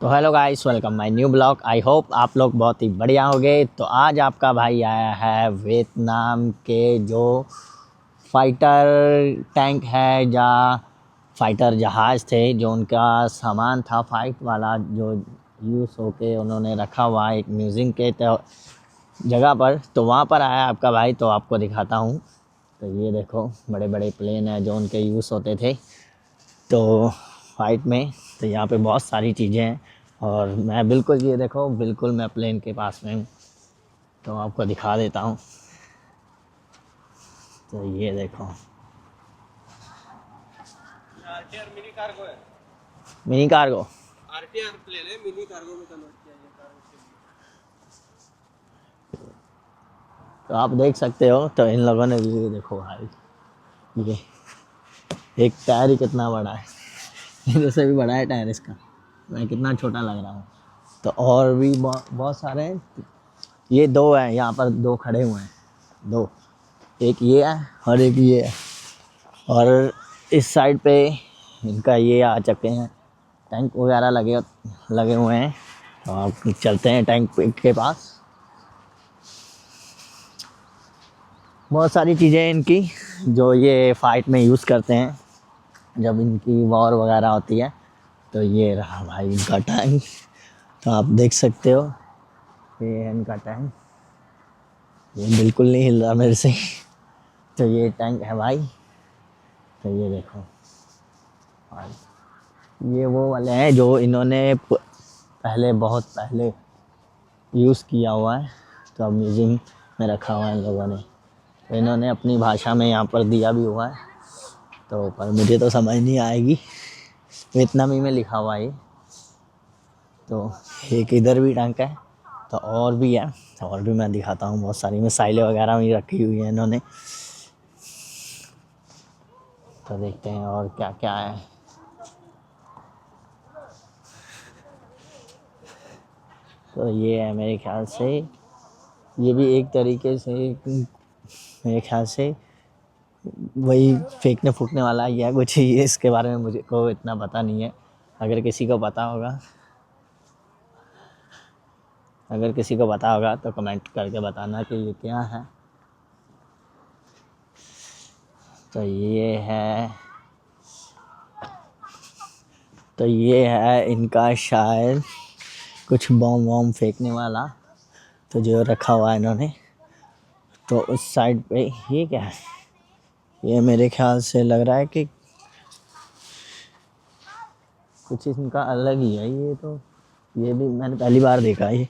तो hello guys, welcome my new blog. I hope आप लोग बहुत ही बढ़िया होंगे। तो आज आपका भाई आया है वियतनाम के जो फाइटर टैंक है या फाइटर जहाज़ थे, जो उनका सामान था फाइट वाला, जो यूज़ होके उन्होंने रखा हुआ है एक म्यूज़ियम के जगह पर। तो वहाँ पर आया आपका भाई, तो आपको दिखाता हूँ। तो ये देखो, बड़े बड़े प्लेन हैं जो उनके यूज़ होते थे तो फाइट में। तो यहाँ पे बहुत सारी चीज़ें हैं और मैं बिल्कुल, ये देखो, बिल्कुल मैं प्लेन के पास में हूँ, तो आपको दिखा देता हूँ। तो ये देखो, आरटीआर मिनी कार्गो है। Mini cargo. आरटीआर प्लेन है, मिनी कार्गो में कन्वर्ट किया है कार्गो के तो आप देख सकते हो। तो इन लोगों ने भी, ये देखो भाई, ये एक टायर ही कितना बड़ा है, मेरे से भी बड़ा है टायर इसका। मैं कितना छोटा लग रहा हूँ। तो और भी बहुत सारे हैं। ये दो हैं, यहाँ पर दो खड़े हुए हैं, दो, एक ये है और एक ये है। और इस साइड पे इनका ये आ चुके हैं, टैंक वगैरह लगे लगे हुए हैं। तो आप चलते हैं टैंक के पास। बहुत सारी चीज़ें इनकी जो ये फाइट में यूज़ करते हैं जब इनकी वॉर वगैरह होती है। तो ये रहा भाई इनका टैंक। तो आप देख सकते हो, ये है इनका टैंक। ये बिल्कुल नहीं हिल रहा मेरे से। तो ये टैंक है भाई। तो ये देखो भाई, ये वो वाले हैं जो इन्होंने पहले, बहुत पहले यूज़ किया हुआ है। तो अब म्यूज़ियम में रखा हुआ है इन लोगों ने। तो इन्होंने अपनी भाषा में यहाँ पर दिया भी हुआ है, तो पर मुझे तो समझ नहीं आएगी, वियतनामी में लिखा हुआ है ये। तो एक इधर भी टैंक है, तो और भी है, तो और भी मैं दिखाता हूँ। बहुत सारी मिसाइलें वगैरह भी रखी हुई हैं इन्होंने। तो देखते हैं और क्या क्या है। तो ये है मेरे ख्याल से, ये भी एक तरीके से, मेरे ख्याल से वही फेंकने फूकने वाला ही है कुछ। ये इसके बारे में मुझे को इतना पता नहीं है। अगर किसी को पता होगा, अगर किसी को पता होगा तो कमेंट करके बताना कि ये क्या है। तो ये है, तो ये है इनका शायद कुछ बॉम्ब वॉम्ब फेंकने वाला, तो जो रखा हुआ है इन्होंने। तो उस साइड पे ये क्या है, ये मेरे ख्याल से लग रहा है कि कुछ इनका अलग ही है ये। तो ये भी मैंने पहली बार देखा ये।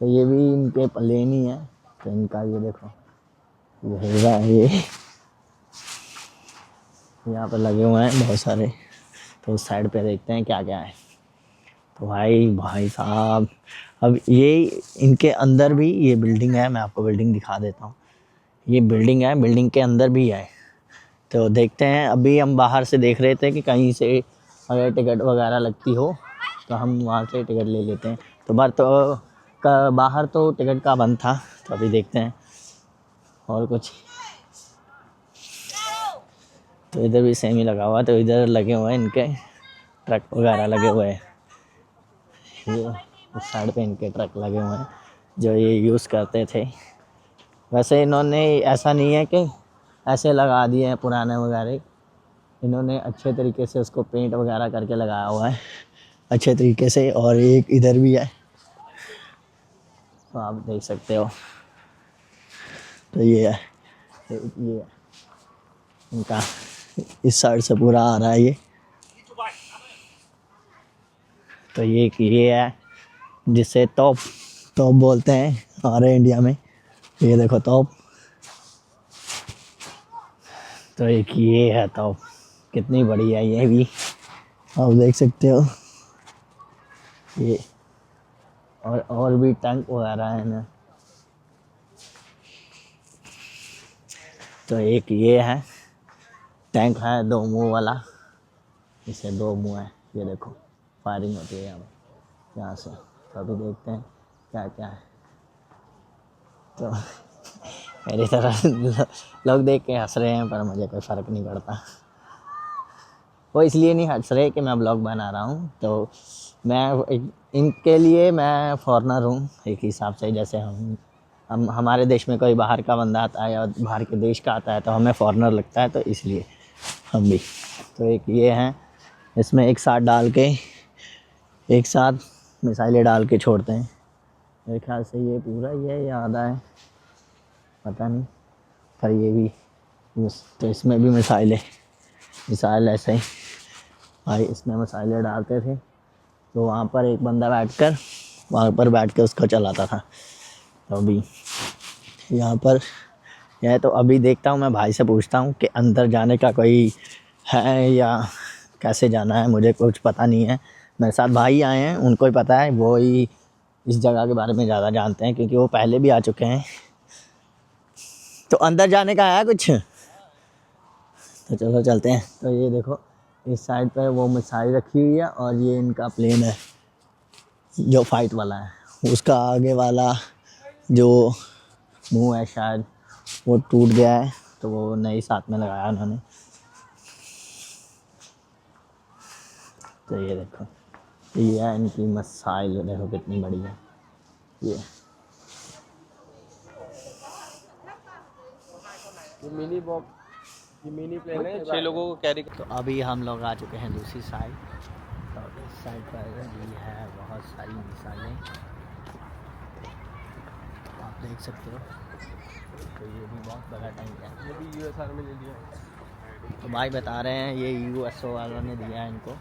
तो ये भी इनके प्लेन ही है। तो इनका ये देखो, ये हिल रहा है ये, यहाँ पर लगे हुए हैं बहुत सारे। तो उस साइड पे देखते हैं क्या क्या है। तो भाई भाई साहब, अब ये इनके अंदर भी ये बिल्डिंग है। मैं आपको बिल्डिंग दिखा देता हूँ। ये बिल्डिंग है, बिल्डिंग के अंदर भी है। तो देखते हैं। अभी हम बाहर से देख रहे थे कि कहीं से अगर टिकट वगैरह लगती हो तो हम वहाँ से टिकट ले लेते हैं। तो बाहर तो टिकट का बंद था। तो अभी देखते हैं और कुछ। तो इधर भी सेम ही लगा हुआ है। तो इधर लगे हुए हैं इनके ट्रक वगैरह लगे हुए हैं। ये उस साइड पे इनके ट्रक लगे हुए हैं जो ये यूज़ करते थे। वैसे इन्होंने, ऐसा नहीं है कि ऐसे लगा दिए हैं पुराने वगैरह, इन्होंने अच्छे तरीके से उसको पेंट वगैरह करके लगाया हुआ है अच्छे तरीके से। और एक इधर भी है, तो आप देख सकते हो। तो ये है, ये इनका इस साइड से पूरा आ रहा है ये। तो ये है जिसे तोप तोप बोलते हैं हमारे इंडिया में। ये देखो तोप। तो एक ये है तोप, कितनी बड़ी है ये भी, आप देख सकते हो ये। और भी टैंक वगैरह है ना। तो एक ये है टैंक, है दो मुंह वाला, इसे दो मुंह है। ये देखो फायरिंग होती है यहाँ से। तो अभी देखते हैं क्या क्या है। तो मेरी तरह लोग देख के हंस रहे हैं, पर मुझे कोई फ़र्क नहीं पड़ता। वो इसलिए नहीं हंस रहे कि मैं ब्लॉग बना रहा हूँ, तो मैं इनके लिए मैं फॉरेनर हूँ एक हिसाब से। जैसे हम हमारे देश में कोई बाहर का बंदा आता है या बाहर के देश का आता है तो हमें फॉरेनर लगता है, तो इसलिए हम भी। तो एक ये हैं, इसमें एक साथ डाल के एक साथ मिसाइलें डाल के छोड़ते हैं। मेरे ख्याल से ये पूरा ही है या आधा है पता नहीं, पर ये भी तो इसमें भी मिसाइल ऐसे ही भाई इसमें मिसाइलें डालते थे, तो वहाँ पर एक बंदा वहाँ पर बैठ के उसको चलाता था। तो अभी यहाँ पर यह तो अभी देखता हूँ, मैं भाई से पूछता हूँ कि अंदर जाने का कोई है या कैसे जाना है, मुझे कुछ पता नहीं है। मेरे साथ भाई आए हैं, उनको ही पता है, वो ही इस जगह के बारे में ज़्यादा जानते हैं क्योंकि वो पहले भी आ चुके हैं। तो अंदर जाने का है कुछ, तो चलो चलते हैं। तो ये देखो इस साइड पे वो मिसाइल रखी हुई है और ये इनका प्लेन है जो फाइट वाला है। उसका आगे वाला जो मुंह है शायद वो टूट गया है, तो वो नई साथ में लगाया उन्होंने। तो ये देखो ये है इनकी मिसाइल, देखो कितनी बड़ी है ये मिनी बॉम्ब, ये मिनी प्लेन है, 6 लोगों को कैरी। तो अभी हम लोग आ चुके हैं दूसरी साइड। तो इस साइड पर भी है बहुत सारी मिसाइलें, आप देख सकते हो। तो ये भी बहुत बड़ा टैंक है, ये भी यूएस आर्मी ने दिया है। तो भाई बता रहे हैं ये यूएसओ वालों ने दिया है इनको।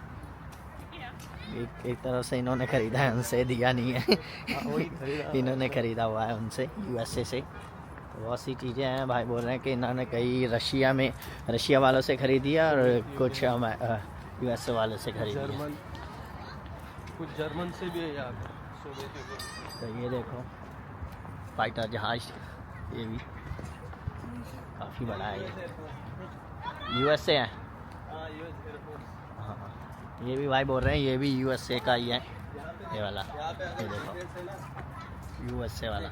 एक तरफ से इन्होंने ख़रीदा है, उनसे दिया नहीं है। वही खरीदा इन्होंने ख़रीदा हुआ है उनसे, यूएसए से। तो बहुत सी चीज़ें हैं, भाई बोल रहे हैं कि इन्होंने कई रशिया वालों से ख़रीदी है और कुछ यूएसए वालों से ख़रीदी है। जर्मन, कुछ जर्मन से भी है यार, सोवियत यूनियन। तो ये देखो फाइटर जहाज़, ये भी काफ़ी बड़ा है, ये यूएसए है। हाँ ये भी भाई बोल रहे हैं ये भी यूएसए का ही है, ये वाला, ये देखो यूएसए वाला,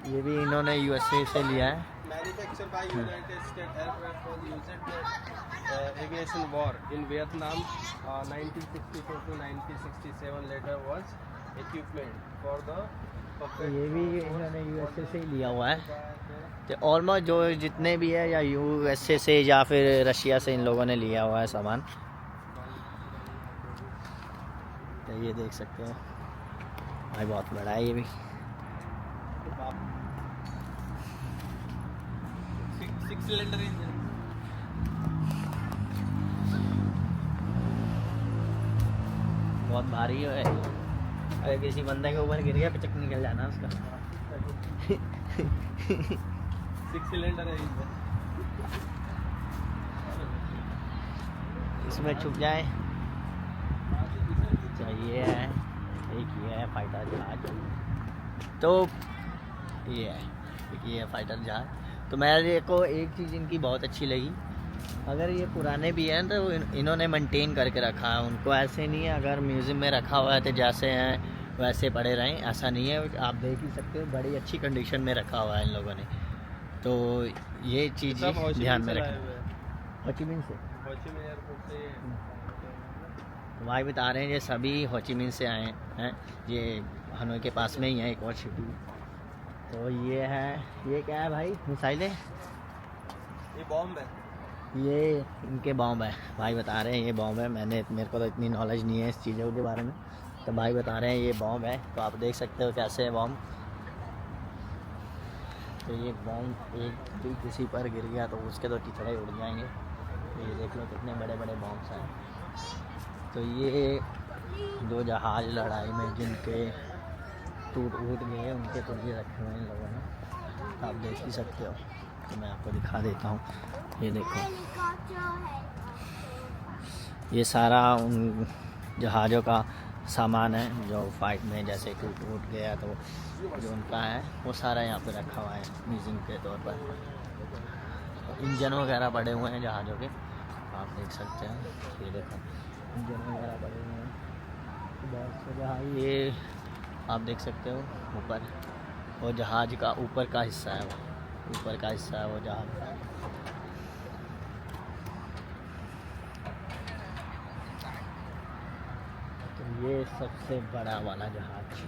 ये भी इन्होंने यूएसए से लिया है। Manufactured by United States Aircraft was used in aviation war in Vietnam 1964 to 1967. Later was equipment for the तो ये भी इन्होंने यूएसए से ही लिया हुआ है। तो ऑलमोस्ट जो जितने भी है या यूएसए से या फिर रशिया से इन लोगों ने लिया हुआ है सामान। तो ये देख सकते हो भाई बहुत बड़ा है ये भी। 6 सिलेंडर इंजन। बहुत भारी है, अगर किसी बंदे के ऊपर गिर गया पिचक निकल जाना उसका। 6 सिलेंडर है इंजन। इसमें छुप जाए। चाहिए है एक ये है फाइटर जहाज, तो ये है एक ये है फाइटर जहाज। तो मेरे को एक चीज़ इनकी बहुत अच्छी लगी, अगर ये पुराने भी हैं तो इन्होंने मेंटेन करके रखा है उनको, ऐसे नहीं है अगर म्यूज़ियम में रखा हुआ है तो जैसे हैं वैसे पड़े रहें, ऐसा नहीं है। आप देख ही सकते हो बड़ी अच्छी कंडीशन में रखा हुआ है इन लोगों ने। तो ये चीज़ ध्यान में रखें। हो ची मिन से, तो भाई बता रहे हैं ये सभी हो ची मिन से आए हैं, ये हनोई के पास में ही है एक और सिटी। तो ये है, ये क्या है भाई मिसाइलें, ये बॉम्ब है, ये इनके बॉम्ब है। भाई बता रहे हैं ये बॉम्ब है, मेरे को तो इतनी नॉलेज नहीं है इस चीज़ों के बारे में, तो भाई बता रहे हैं ये बॉम्ब है। तो आप देख सकते हो कैसे है बॉम्ब। तो ये बॉम्ब एक भी किसी पर गिर गया तो उसके तो टिचड़े उड़ जाएंगे। तो ये देख लो कितने बड़े बड़े बॉम्ब्स हैं। तो ये दो जहाज़ लड़ाई में जिनके टूट गए उनके तो ये रखे हुए हैं इन लोगों ने, आप देख ही सकते हो। तो मैं आपको दिखा देता हूँ, ये देखो ये सारा उन जहाज़ों का सामान है जो फाइट में जैसे टूट गया तो जो उनका है वो सारा यहाँ पे रखा हुआ है म्यूज़ियम के तौर पर। इंजन वगैरह पड़े हुए हैं जहाज़ों के, आप देख सकते हैं। ये देखो इंजन वगैरह पड़े हुए हैं बहुत से जहाज़, ये आप देख सकते हो ऊपर वो जहाज़ का ऊपर का हिस्सा है, वो ऊपर का हिस्सा है वो जहाज़। ये सबसे बड़ा वाला जहाज,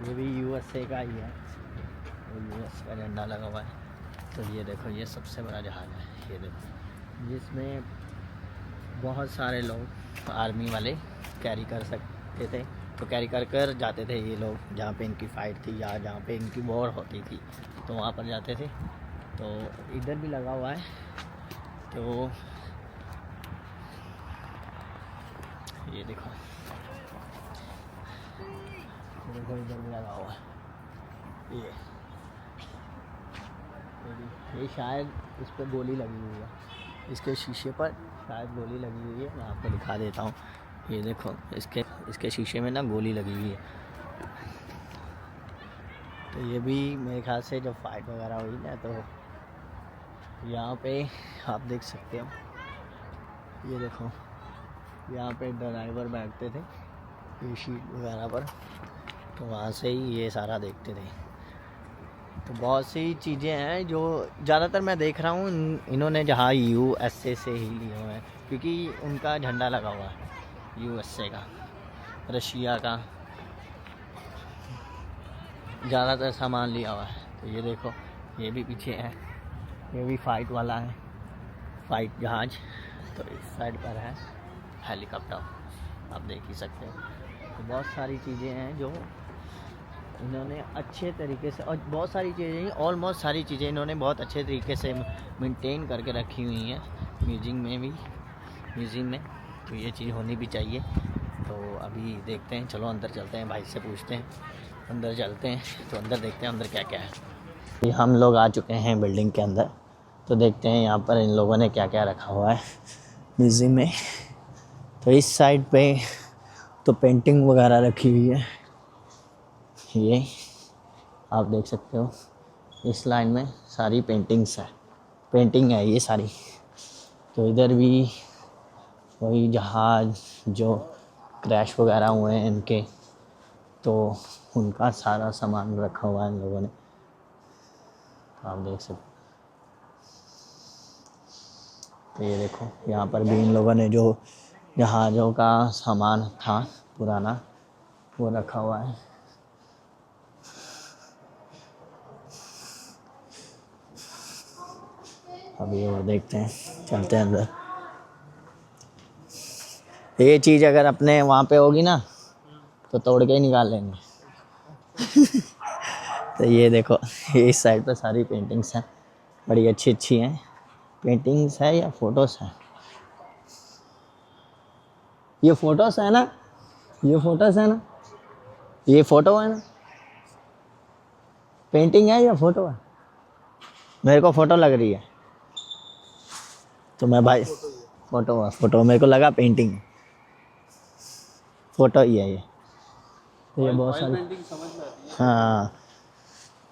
ये भी यूएसए का ही है, यूएस का झंडा लगा हुआ है। तो ये देखो, ये सबसे बड़ा जहाज है, ये देखो, जिसमें बहुत सारे लोग आर्मी वाले कैरी कर सकते थे, तो कैरी कर कर जाते थे ये लोग, जहाँ पे इनकी फ़ाइट थी या जहाँ पे इनकी वॉर होती थी तो वहाँ पर जाते थे। तो इधर भी लगा हुआ है, तो ये देखो, इधर भी लगा हुआ है। ये शायद इस पर गोली लगी हुई है, इसके शीशे पर शायद गोली लगी हुई है। मैं आपको दिखा देता हूँ, ये देखो, इसके शीशे में ना गोली लगी हुई है। तो ये भी मेरे ख्याल से जब फाइट वगैरह हुई ना, तो यहाँ पे आप देख सकते हो, ये देखो, यहाँ पे ड्राइवर बैठते थे ये शीट वगैरह पर, तो वहाँ से ही ये सारा देखते थे। तो बहुत सी चीज़ें हैं जो ज़्यादातर मैं देख रहा हूँ इन्होंने जहाँ यूएसए से ही लिए हुए हैं, क्योंकि उनका झंडा लगा हुआ है यूएसए का, रशिया का ज़्यादातर सामान लिया हुआ है। तो ये देखो, ये भी पीछे है, ये भी फ़ाइट वाला है, फ़ाइट जहाज। तो इस साइड पर है हेलीकॉप्टर, आप देख ही सकते हो। तो बहुत सारी चीज़ें हैं जो इन्होंने अच्छे तरीके से, और बहुत सारी चीज़ें, ऑलमोस्ट सारी चीज़ें इन्होंने बहुत अच्छे तरीके से मेंटेन करके रखी हुई हैं म्यूज़ियम में। तो ये चीज़ होनी भी चाहिए। तो अभी देखते हैं, चलो अंदर चलते हैं, भाई से पूछते हैं, अंदर चलते हैं, तो अंदर देखते हैं अंदर क्या क्या है। हम लोग आ चुके हैं बिल्डिंग के अंदर, तो देखते हैं यहाँ पर इन लोगों ने क्या क्या रखा हुआ है म्यूज़ियम में। तो इस साइड पे तो पेंटिंग वगैरह रखी हुई है, ये आप देख सकते हो। इस लाइन में सारी पेंटिंग है ये सारी। तो इधर भी वही जहाज जो क्रैश वगैरह हुए हैं इनके, तो उनका सारा सामान रखा हुआ है इन लोगों ने, आप देख सकते। तो ये देखो, यहाँ पर भी इन लोगों ने जो जहाज़ों का सामान था पुराना, वो रखा हुआ है। अभी और देखते हैं, चलते हैं अंदर। ये चीज़ अगर अपने वहाँ पे होगी ना, तो तोड़ के ही निकाल लेंगे। तो ये देखो, ये इस साइड पे सारी पेंटिंग्स हैं, बड़ी अच्छी अच्छी हैं। पेंटिंग्स है या फ़ोटोज़ हैं? ये फ़ोटोज़ है ना, ये फ़ोटोज़ है ना, ये फ़ोटो है ना, पेंटिंग है या फ़ोटो है? मेरे को फ़ोटो लग रही है, तो मैं भाई फ़ोटो मेरे को लगा पेंटिंग है, फ़ोटो ही है ये। तो ये बहुत सारी पेंटिंग समझ में आती है। हाँ,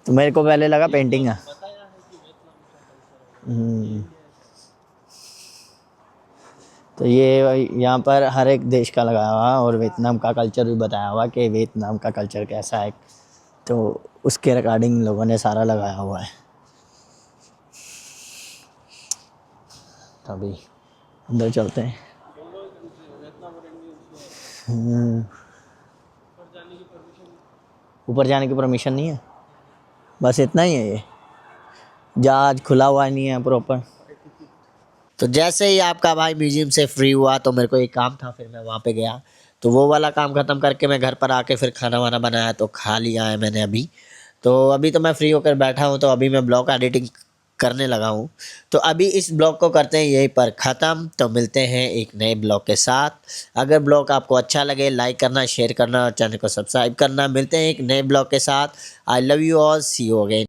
तो मेरे को पहले लगा पेंटिंग है। बताया है कि वियतनाम का कल्चर तो ये यहाँ पर हर एक देश का लगाया हुआ है, और वियतनाम का कल्चर भी बताया हुआ कि वियतनाम का कल्चर कैसा है, तो उसके रिगार्डिंग लोगों ने सारा लगाया हुआ है। तो अभी अंदर चलते हैं। ऊपर जाने की परमिशन नहीं है, बस इतना ही है, ये जहाज खुला हुआ नहीं है प्रॉपर। तो जैसे ही आपका भाई म्यूजियम से फ्री हुआ, तो मेरे को एक काम था, फिर मैं वहाँ पे गया, तो वो वाला काम ख़त्म करके मैं घर पर आके फिर खाना वाना बनाया, तो खा लिया है मैंने अभी। तो अभी तो मैं फ्री होकर बैठा हूँ, तो अभी मैं ब्लॉग एडिटिंग करने लगा हूँ। तो अभी इस ब्लॉग को करते हैं यहीं पर ख़त्म, तो मिलते हैं एक नए ब्लॉग के साथ। अगर ब्लॉग आपको अच्छा लगे, लाइक करना, शेयर करना और चैनल को सब्सक्राइब करना। मिलते हैं एक नए ब्लॉग के साथ। I love you all, see you again.